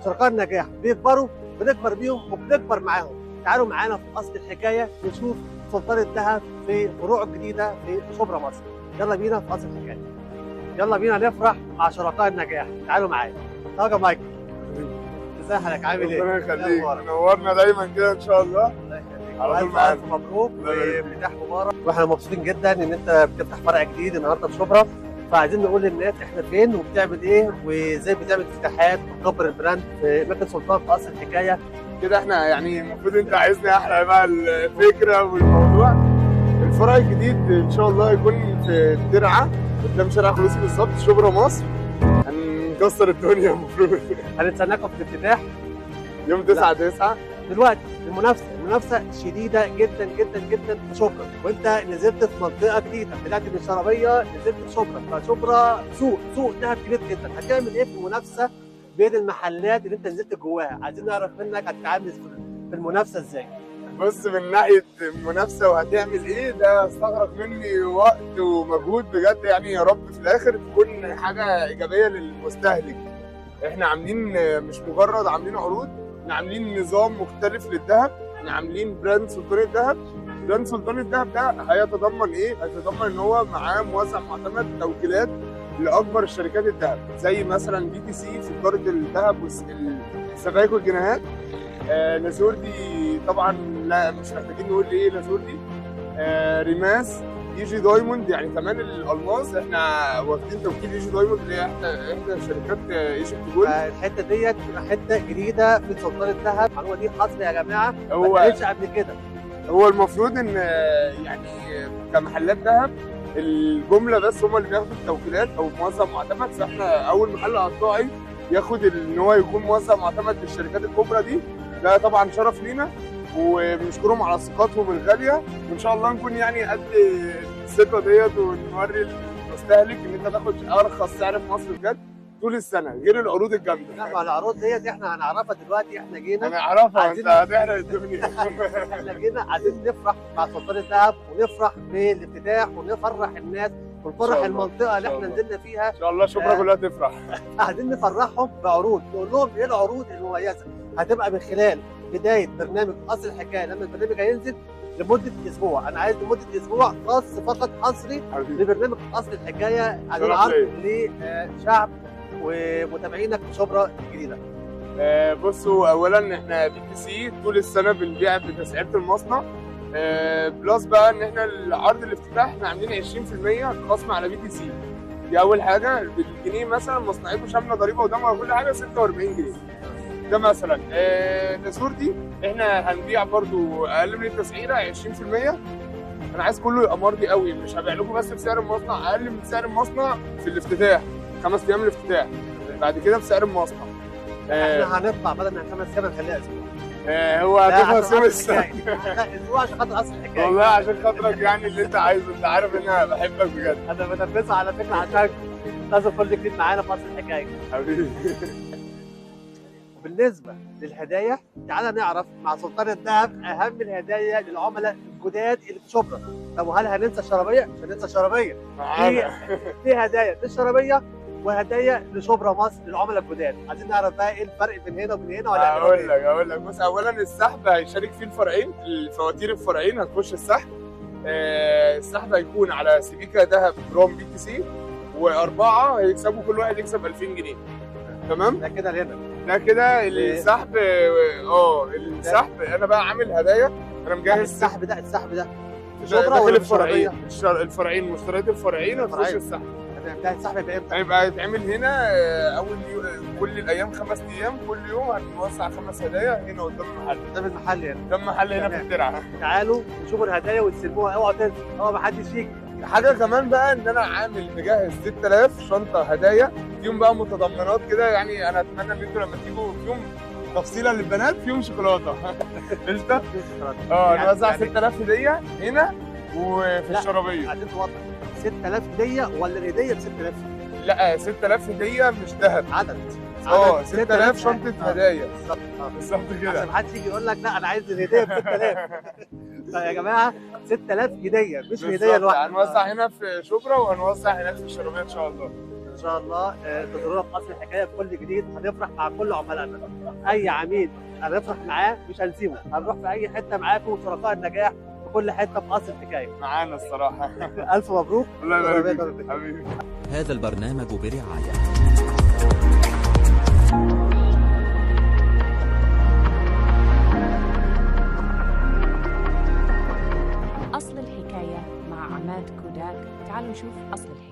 شركاء النجاح بيكبروا بنكبر بيهم وبنكبر معاهم. تعالوا معانا في اصل الحكايه نشوف سلطان الذهب في فروع جديده في شبرا مصر. يلا بينا في اصل الحكايه. يلا بينا نفرح مع شركاء النجاح. تعالوا معايا. يا مايكل، ازي حضرتك؟ عامل ايه؟ ربنا يخليك، منورنا دايما كده ان شاء الله. الله يخليك. على طول ألف معانا. ألف مبروك وفتح مبارك، واحنا مبسوطين جدا ان انت بتفتح فرع جديد النهارده في شبرا. فعايزين نقول للناس احنا فين وبتعمل ايه وازاي بتعمل افتتاحات وتكبر البراند في اماكن سلطان في اصل الحكايه. كده احنا يعني المفروض انت عايزني احرق بقى الفكره والموضوع. الفرع الجديد ان شاء الله يكون في الترعه قدام شارع خلوصي بالظبط، شبرا مصر. هنكسر الدنيا المفروض. هنستناكم في الافتتاح يوم 9/9. دلوقتي المنافسه شديده جدا جدا جدا في شبرا، وانت نزلت في منطقه جديده، طلعت من الشرابيه نزلت في شبرا، فشبرا سوق دهب كبير جدا. هتعمل ايه في المنافسه بين المحلات اللي انت نزلت جواها؟ عايزين نعرف منك هتتعامل في المنافسه ازاي؟ بص، من ناحيه المنافسه وهتعمل ايه، ده استغرق مني وقت ومجهود بجد. يعني يا رب في الاخر تكون حاجه ايجابيه للمستهلك. احنا عاملين مش مجرد عاملين عروض، احنا عاملين نظام مختلف للذهب. احنا عاملين براند سلطان الذهب. براند سلطان الذهب ده هيتضمن ايه؟ هيتضمن ان هو معاه موزع معتمد توكيلات لاكبر الشركات الذهب، زي مثلا بي تي سي في تجاره الذهب والسبائك والجنيهات. لازوردي طبعا، لا مش محتاجين نقول ايه لازوردي. ريماس، ايجي دايموند، يعني كمان الالماس احنا واخدين توكيل ايجي دايموند اللي هي احدى شركات ايجيبت جولد. الحته ديت حته جديده في سلطان الذهب، المعلومه دي حصري يا جماعه، هو ما كانتش قبل كده. هو المفروض ان يعني كمحلات ذهب الجمله بس هم اللي بياخدوا التوكيلات او موزع معتمد، فاحنا اول محل قطاعي ياخد ان هو يكون موزع معتمد للشركات الكبرى دي. ده طبعا شرف لينا وبنشكرهم على ثقتهم الغاليه، وان شاء الله نكون يعني قد الثقه ديت ونوري المستهلك ان انت تاخد ارخص سعر في مصر بجد طول السنه، غير العروض الجامده. لا، مع العروض ديت احنا هنعرفها دلوقتي. احنا جينا هنعرفها، انت هتحرق الدنيا. احنا جينا عايزين نفرح مع سلطان الذهب ونفرح بالافتتاح ونفرح الناس ونفرح المنطقه اللي احنا نزلنا فيها. ان شاء الله شبرا كلها تفرح. عايزين نفرحهم بعروض، نقول لهم ايه العروض المميزه. هتبقى من خلال بدايه برنامج اصل الحكايه لما البرنامج هينزل لمده اسبوع. انا عايز لمده اسبوع خاص فقط حصري لبرنامج اصل الحكايه عن العرض لشعب ومتابعينك في شبرا الجديده. بصوا، اولا احنا بي تي سي طول السنه بنبيع بتسعيره المصنع. بلس بقى ان احنا العرض الافتتاح احنا عاملين 20% خصم على بي تي سي. دي اول حاجه. بالجنيه مثلا مصنعيته شامله ضريبه ودمها وكل حاجه 46 جنيه. ده مثلا. لازوردي احنا هنبيع برضو اقل من التسعيره 20%. انا عايز كله يبقى مرضي قوي، مش هبيع لكم بس بسعر المصنع، اقل من سعر المصنع في الافتتاح 5 ايام الافتتاح، بعد كده بسعر المصنع. احنا هنطلع بدل من 5 ايام نخليها اسبوع. هو هتبقى يوم السبت. اسبوع عشان خاطر اصل الحكايه. والله عشان خاطرك، يعني اللي انت عايزه، انت عارف ان انا بحبك بجد. انا بنفذها على فكره عشان لازم كل جديد معانا في اصل الحكايه. حبيبي. بالنسبه للهدايا، تعالى نعرف مع سلطان الذهب اهم الهدايا للعملاء الجداد اللي في شبرا. طب وهل هننسى الشرابيه؟ مش هننسى الشرابيه. في هدايا للشرابيه وهدايا لشبرا مصر للعملاء الجداد. عايزين نعرف بقى ايه الفرق بين هنا وبين هنا ولا اقول لك بص، اولا السحب هيشارك فيه الفرعين، الفواتير الفرعين هتخش السحب. السحب هيكون على سبيكه ذهب جرام بي تي سي، واربعه هيكسبوا كل واحد يكسب 2000 جنيه. تمام؟ ده كده هنا. ده كده السحب. السحب انا بقى عامل هدايا، انا مجهز. السحب ده شبرا ولا الفرعين؟ الفرعين، مشتريات الفرعين هتخش السحب. السحب هيبقى امتى؟ هيبقى يتعمل هنا كل الايام 5 ايام، كل يوم هنوزع 5 هدايا هنا قدام المحل. قدام المحل هنا. قدام المحل هنا في الترعه. تعالوا نشوفوا الهدايا وتسيبوها، اوعوا تنسوا، ما حدش يجي. حاجه كمان بقى ان انا عامل مجهز 6000 شنطه هدايا، فيهم بقى متضمنات كده. يعني انا اتمنى ان انتوا لما تيجوا فيهم تفصيله للبنات، فيهم شوكولاته. قشطه. نوزع 6000 هديه هنا وفي الشرابيه. عايزين توضح 6000 هديه ولا الهديه ب 6000؟ لا، 6000 هديه مش ذهب، عدد 6000 شنطه هدايا. بالظبط كده، عشان محدش يجي يقول لك لا انا عايز الهديه ب 6000. فيا جماعه 6000 هديه مش هديه لوحدها. هنوزع هنا في شبرا وهنوزع هناك في الشرابيه ان شاء الله. ان شاء الله تزورونا في اصل الحكايه بكل جديد. هنفرح مع كل عملائنا، اي عميل هنفرح معاه مش هنسيبه، هنروح في اي حته معاكم شركاء النجاح في كل حته في اصل الحكايه. معانا الصراحه. الف مبروك. الله يبارك فيك حبيبي. هذا البرنامج برعاية أصل الحكاية مع عماد كوداك. تعالوا نشوف أصل الحكاية.